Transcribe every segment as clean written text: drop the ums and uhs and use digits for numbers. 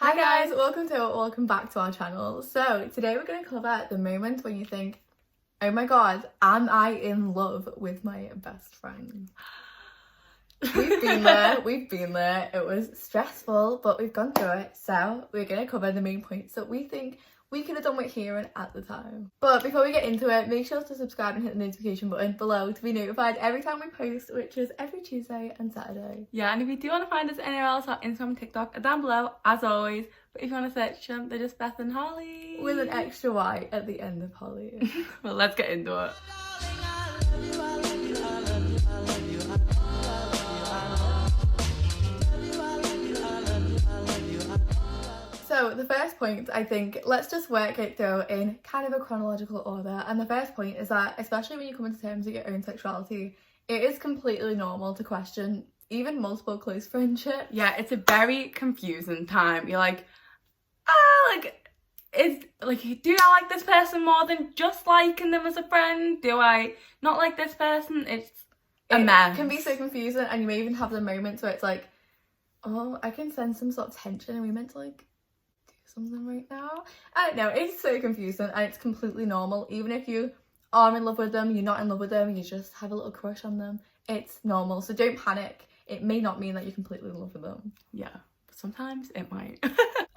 Hi guys, welcome back to our channel. So today we're going to cover the moment when you think, oh my god, am I in love with my best friend? We've been there, it was stressful, but we've gone through it. So we're going to cover the main points that we think we could have done with hearing at the time. But before we get into it, make sure to subscribe and hit the notification button below to be notified every time we post, which is every Tuesday and Saturday. Yeah, and if you do want to find us anywhere else, our Instagram and TikTok are down below, as always. But if you want to search them, they're just Beth and Holly. With an extra Y at the end of Holly. Well, let's get into it. So the first point, I think, let's just work it through in kind of a chronological order. And the first point is that, especially when you come into terms with your own sexuality, it is completely normal to question even multiple close friendships. Yeah, it's a very confusing time. You're like, do I like this person more than just liking them as a friend? Do I not like this person? It's a mess. It can be so confusing, and you may even have the moments where it's like, oh, I can sense some sort of tension. Are we meant to like do something right now? I don't know. It's so confusing, and it's completely normal. Even if you are in love with them, you're not in love with them, you just have a little crush on them. It's normal. So don't panic. It may not mean that you're completely in love with them. Yeah, but sometimes it might.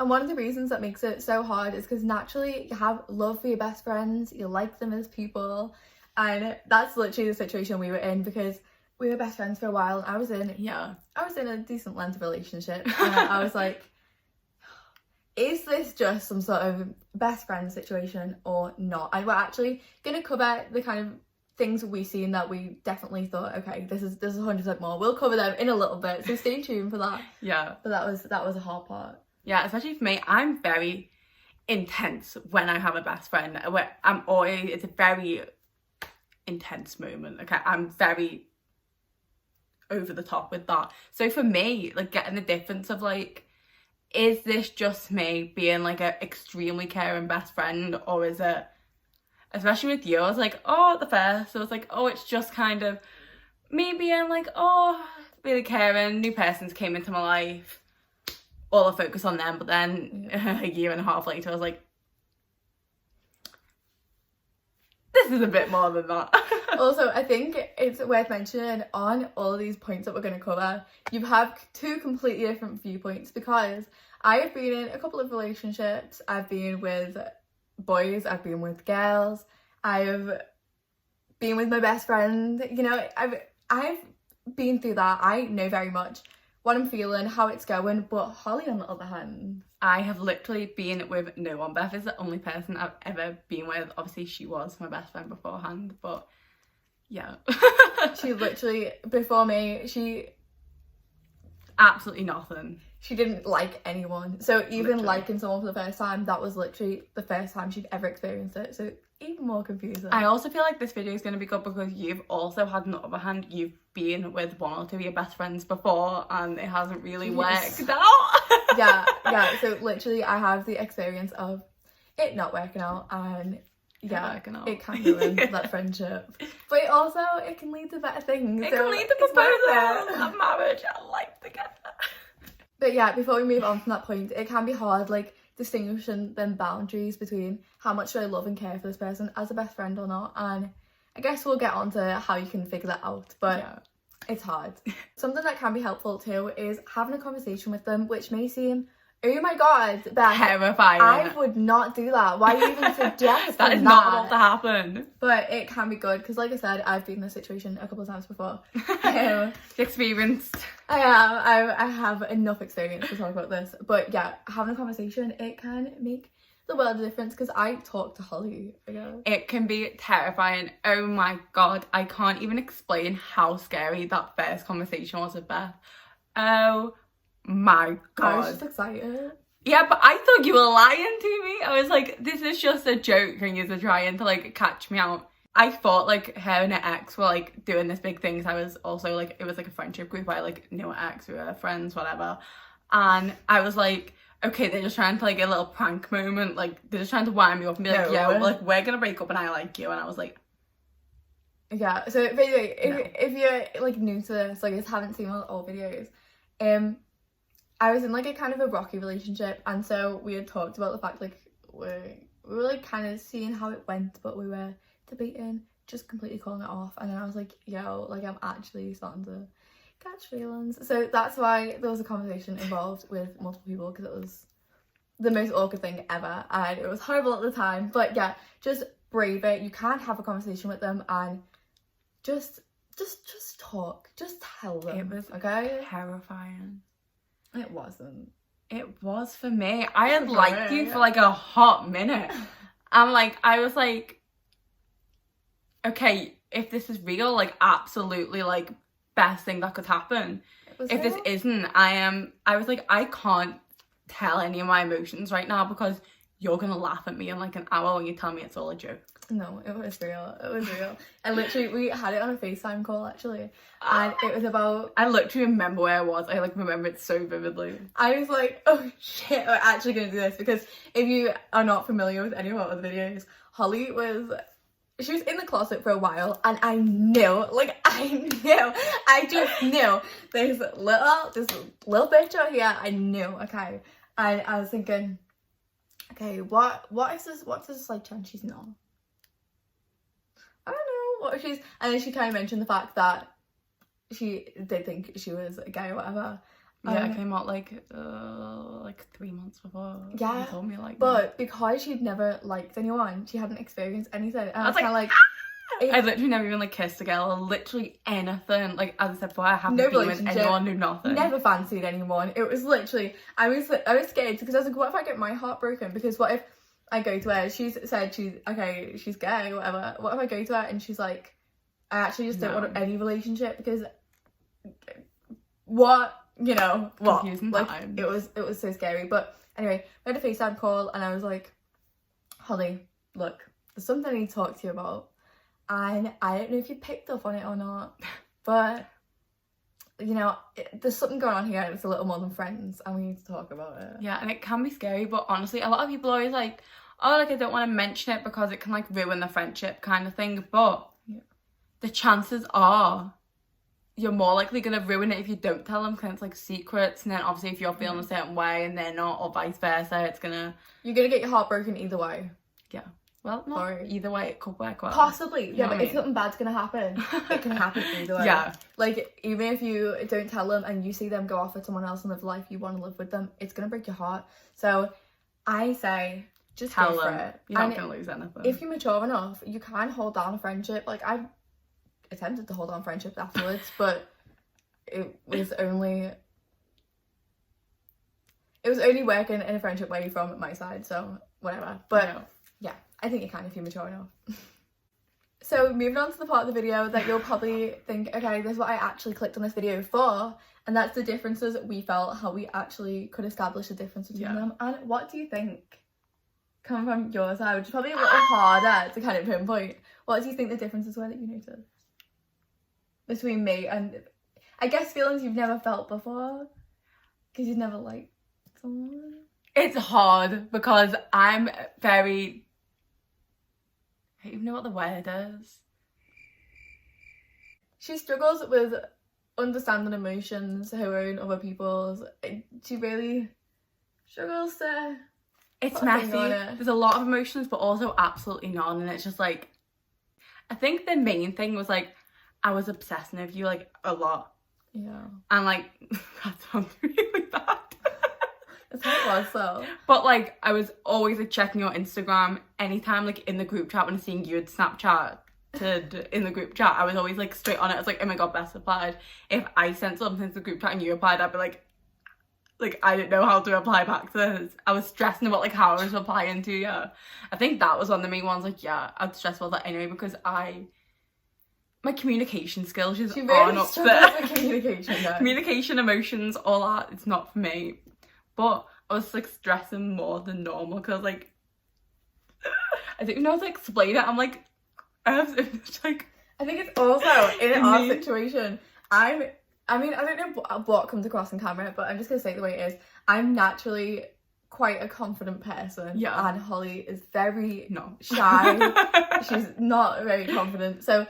And one of the reasons that makes it so hard is because naturally you have love for your best friends, you like them as people, and that's literally the situation we were in, because we were best friends for a while, and I was in a decent length of relationship, and I was like, is this just some sort of best friend situation or not? And we're actually going to cover the kind of things we've seen that we definitely thought, okay, this is 100% more. We'll cover them in a little bit, so stay tuned for that. Yeah. But that was a hard part. Yeah, especially for me, I'm very intense when I have a best friend. It's a very intense moment. Okay, I'm very over the top with that. So for me, like, getting the difference of like, is this just me being like an extremely caring best friend, or is it, especially with you, I was like, oh, at the first, I was like, oh, it's just kind of me being like, oh, really caring, new persons came into my life, all the focus on them. But then a year and a half later, I was like, this is a bit more than that. Also, I think it's worth mentioning on all of these points that we're going to cover, you have two completely different viewpoints, because I have been in a couple of relationships. I've been with boys, I've been with girls, I've been with my best friend, you know, I've been through that. I know very much what I'm feeling, how it's going. But Holly, on the other hand, I have literally been with no one. Beth is the only person I've ever been with. Obviously, she was my best friend beforehand, but yeah. She literally, before me, she absolutely nothing. She didn't like anyone. So even literally liking someone for the first time, that was literally the first time she'd ever experienced it. So even more confusing. I also feel like this video is going to be good because you've also had, on the other hand, you've been with one or two of your best friends before, and it hasn't really worked out. yeah. So literally, I have the experience of it not working out, and it can ruin that friendship. But it can lead to better things. It can lead to proposal, a marriage, a life together. But yeah, before we move on from that point, it can be hard, like, distinguishing them boundaries between how much do I love and care for this person as a best friend or not. And I guess we'll get on to how you can figure that out, but it's hard. Something that can be helpful too is having a conversation with them, which may seem, oh my god, Beth, terrifying. I would not do that. Why you even suggest that is not about to happen. But it can be good, because like I said, I've been in this situation a couple of times before. Experienced. I have enough experience to talk about this. But yeah, having a conversation, it can make the world of difference, because I talk to Holly again. It can be terrifying. Oh my god, I can't even explain how scary that first conversation was with Beth. Oh my god. I was just excited. Yeah, but I thought you were lying to me. I was like, this is just a joke, and you're trying to like catch me out. I thought like her and her ex were like doing this big thing, 'cause I was also like, it was like a friendship group where I like knew her ex, we were friends, whatever. And I was like, okay, they're just trying to like a little prank moment, like they're just trying to wind me up and be like, yo, like we're gonna break up and I like you. And I was like, yeah. So basically, if you're like new to this, like just haven't seen all videos, I was in like a kind of a rocky relationship, and so we had talked about the fact like we were like kind of seeing how it went, but we were debating just completely calling it off. And then I was like, yo, like I'm actually starting to catch feelings. So that's why there was a conversation involved with multiple people, because it was the most awkward thing ever and it was horrible at the time. But yeah, just brave it. You can't have a conversation with them and just talk, just tell them. It was okay, terrifying. it wasn't. It was for me. I had liked you for like a hot minute. I was like, okay, if this is real, like absolutely like best thing that could happen. If this isn't, I was like, I can't tell any of my emotions right now because you're gonna laugh at me in like an hour when you tell me it's all a joke. No, it was real. It was real. And literally, we had it on a FaceTime call actually, and it was about. I literally remember where I was. I like remember it so vividly. I was like, oh shit, we're actually gonna do this, because if you are not familiar with any of our other videos, Holly was. She was in the closet for a while, and I just knew this little bitch out here. I knew, okay, and I was thinking, okay, what's this like chance she's not? I don't know what she's, and then she kind of mentioned the fact that she did think she was gay or whatever. Yeah, it came out like 3 months before. Yeah, you told me like. But because she'd never liked anyone, she hadn't experienced anything. And I was kind of like, I literally never even like kissed a girl or literally anything. Like as I said before, I haven't no been with anyone, knew nothing. Never fancied anyone. It was literally, I was scared because I was like, what if I get my heart broken? Because what if I go to her? She's said she's gay or whatever. What if I go to her and she's like, I actually just don't want any relationship because what? You know what? Confusing like times. it was so scary. But anyway, we had a FaceTime call and I was like, Holly, look, there's something I need to talk to you about, and I don't know if you picked up on it or not, but you know, there's something going on here and it's a little more than friends and we need to talk about it. Yeah, and it can be scary, but honestly, a lot of people are always like, oh, like I don't want to mention it because it can like ruin the friendship kind of thing, but yeah, the chances are you're more likely going to ruin it if you don't tell them, because it's like secrets, and then obviously if you're feeling a certain way and they're not, or vice versa, you're gonna get your heart broken either way. Yeah, well, not either way, it could work well. Possibly, yeah, but if something bad's gonna happen, it can happen either way. Yeah, like even if you don't tell them and you see them go off with someone else and live the life you want to live with them, it's gonna break your heart. So I say just tell go for them. it. You're not gonna lose anything. If you're mature enough, you can hold down a friendship. Like I attempted to hold on friendships afterwards, but it was only working in a friendship way from my side, so whatever. But yeah, I think you can if you're mature enough. So moving on to the part of the video that you'll probably think, okay, this is what I actually clicked on this video for, and that's the differences we felt, how we actually could establish the difference between them. And what do you think, coming from your side, which is probably a little harder to kind of pinpoint, what do you think the differences were that you noticed between me and, I guess, feelings you've never felt before because you've never liked someone? It's hard because I'm very, I don't even know what the word is. She struggles with understanding emotions, her own, other people's. She really struggles to. It's messy. There's a lot of emotions, but also absolutely none. And it's just like, I think the main thing was like, I was obsessing with you like a lot. Yeah. And like, that sounds really bad. That's how it was though. But like, I was always like checking your Instagram anytime, like in the group chat when seeing you had Snapchat in the group chat. I was always like straight on it. I was like, oh my god, Beth replied. If I sent something to the group chat and you replied, I'd be like I didn't know how to reply back to this. I was stressing about like how I was replying to you. I think that was one of the main ones. Like, yeah, I'd stress about that anyway because my communication skills just aren't up there. Communication, emotions, all that, it's not for me. But I was like stressing more than normal because like I don't even know how to explain it. I'm like, it's like, I think it's also in our situation. I mean, I don't know what comes across in camera, but I'm just gonna say it the way it is. I'm naturally quite a confident person, and Holly is very shy. She's not very confident. So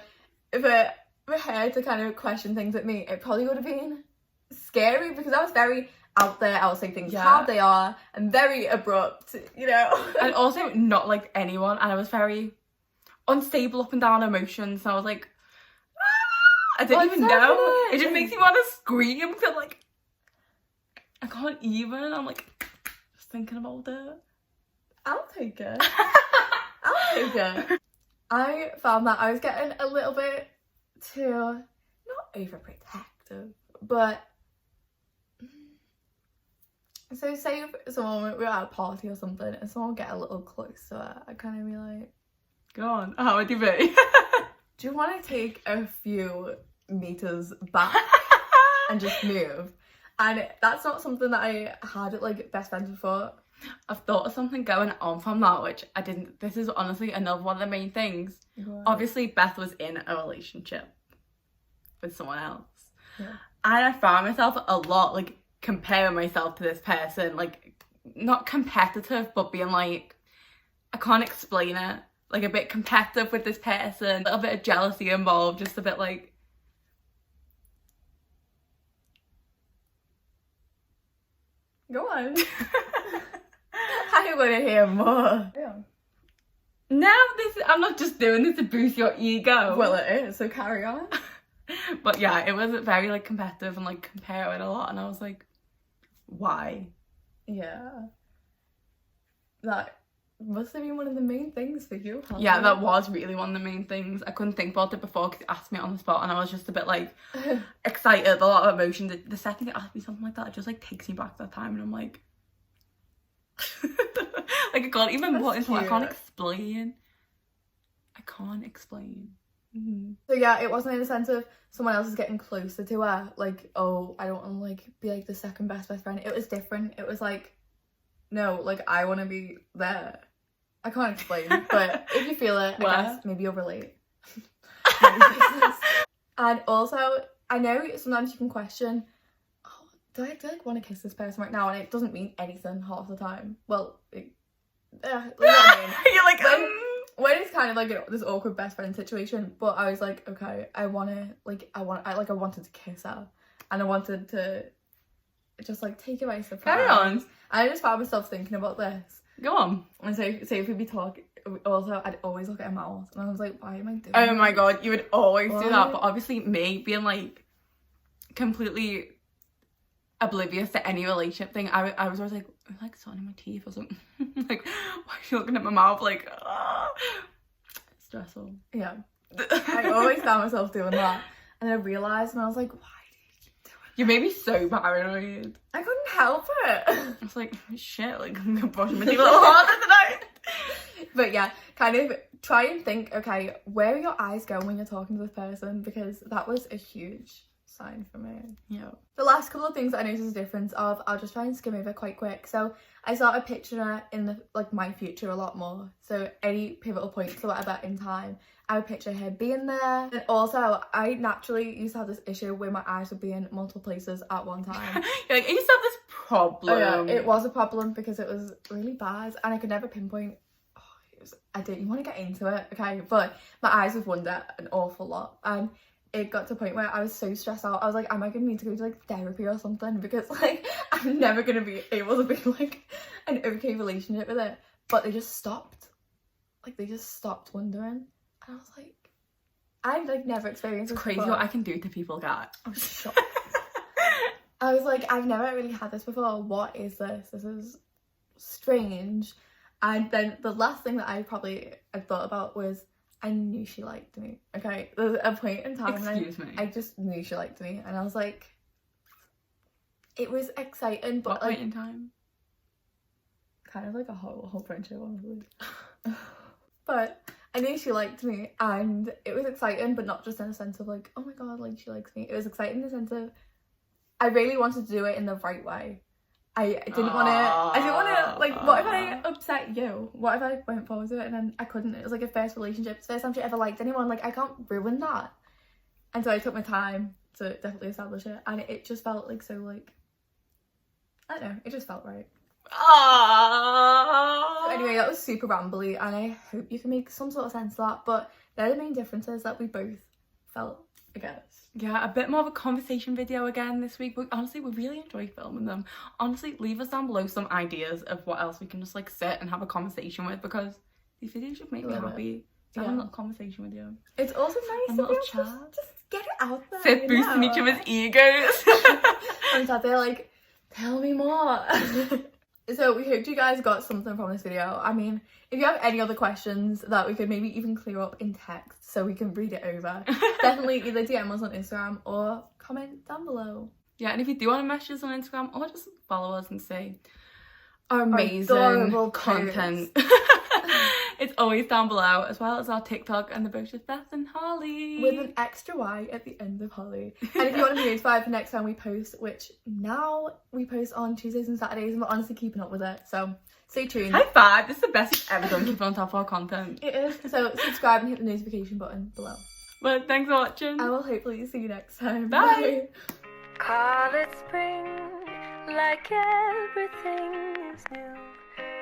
for her to kind of question things at me, it probably would have been scary because I was very out there. I'll say things Yeah. how they are. I'm very abrupt, you know. And also not like anyone, and I was very unstable up and down emotions, and I was like, ah! I didn't even know. It just makes me want to scream because like I can't even. I'm like just thinking about it. I'll take it. I'll take it. I found that I was getting a little bit too, not overprotective, but so say if someone, we're at a party or something and someone get a little close to it, I kind of be like, Go on, how would you be? do you want to take a few meters back and just move? And that's not something that I had like best friends before. I've thought of something going on from that, which I didn't. This is honestly another one of the main things. Right. Obviously, Beth was in a relationship with someone else. Yeah. And I found myself a lot like comparing myself to this person, like not competitive, but being like, I can't explain it. Like a bit competitive with this person, a little bit of jealousy involved, just a bit like. Go on. I want to hear more. Yeah. No, I'm not just doing this to boost your ego. Well, it is, so carry on. But yeah, it was very like competitive and like comparing a lot, and I was like, why? Yeah. That must have been one of the main things for you, huh? Yeah, that was really one of the main things. I couldn't think about it before because it asked me on the spot, and I was just a bit like excited, a lot of emotion. The second it asked me something like that, it just like takes me back to that time, and I'm like, like I can't even put into it. I can't explain. Mm-hmm. So yeah, it wasn't in the sense of someone else is getting closer to her, like, oh, I don't want to like be like the second best friend. It was different. It was like, no, like I want to be there. I can't explain, but if you feel it, I guess maybe you'll relate. And also, I know sometimes you can question, oh, do I like want to kiss this person right now? And it doesn't mean anything half the time. Well, you know what I mean? You're like, when it's kind of like this awkward best friend situation, but I was like, okay, I wanted to kiss her, and I wanted to just like take it by surprise. Carry on. And I just found myself thinking about this. Go on. And say if we'd be talking, also I'd always look at her mouth, and I was like, why am I doing Oh that? my god, you would always do that, but obviously me being like completely oblivious to any relationship thing, I was always like, I'm like something in my teeth or something. Like, why is she looking at my mouth like, stressful. Yeah. I always found myself doing that, and I realised, and I was like, why do you keep doing that? You made me so paranoid. I couldn't help it. I was like, shit, like I'm gonna brush my teeth a little harder tonight. But yeah, kind of try and think, okay, where are your eyes going when you're talking to this person? Because that was a huge sign for me. Yeah. The last couple of things that I noticed a difference of, I'll just try and skim over quite quick. So I started picturing her in the like my future a lot more. So any pivotal points or whatever in time, I would picture her being there. And also, I naturally used to have this issue where my eyes would be in multiple places at one time. You're like, I used to have this problem. Oh, yeah, it was a problem because it was really bad, and I could never pinpoint. I didn't want to get into it, okay, but my eyes would wander an awful lot, and it got to a point where I was so stressed out. I was like, am I gonna need to go to like therapy or something, because like I'm never gonna be able to be like an okay relationship with it. But they just stopped, like they just stopped wandering, and I was like, I've like never experienced It's this crazy before. what I can do to people, guys. I was shocked. I was like, I've never really had this before. What is this? This is strange. And then the last thing that I thought about was, I knew she liked me. Okay, there was a point in time when I just knew she liked me, and I was like, it was exciting, but what like point in time? kind of like a whole friendship, honestly. But I knew she liked me, and it was exciting, but not just in a sense of like, oh my god, like she likes me. It was exciting in the sense of I really wanted to do it in the right way. I didn't want to, like, what if I upset you? What if I went forward with it and then I couldn't? It was like a first relationship. It's the first time she ever liked anyone. Like, I can't ruin that. And so I took my time to definitely establish it. And it just felt like so, like, I don't know. It just felt right. So anyway, that was super rambly. And I hope you can make some sort of sense of that. But they're the main differences that we both felt, I guess. Yeah, a bit more of a conversation video again this week, but honestly, we really enjoy filming them. Honestly, leave us down below some ideas of what else we can just like sit and have a conversation with, because these videos just make me happy. Have a little conversation with you. It's also nice to little be able to just get it out there. Sit boosting each other's egos. And so they're like, tell me more. So we hope you guys got something from this video. I mean, if you have any other questions that we could maybe even clear up in text so we can read it over, definitely either DM us on Instagram or comment down below. Yeah, and if you do want to message us on Instagram, or just follow us and see our amazing content. It's always down below, as well as our TikTok and the both of Beth and Holly. With an extra Y at the end of Holly. And if you want to be notified for next time we post, which now we post on Tuesdays and Saturdays, and we're honestly keeping up with it. So stay tuned. High five! This is the best we've ever done, keeping on top of our content. It is. So subscribe and hit the notification button below. Well, thanks for watching. I will hopefully see you next time. Bye. Call it spring, like everything is new.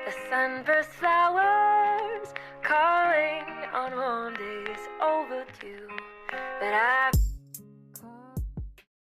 The sunburst flowers calling on warm days overdue. But I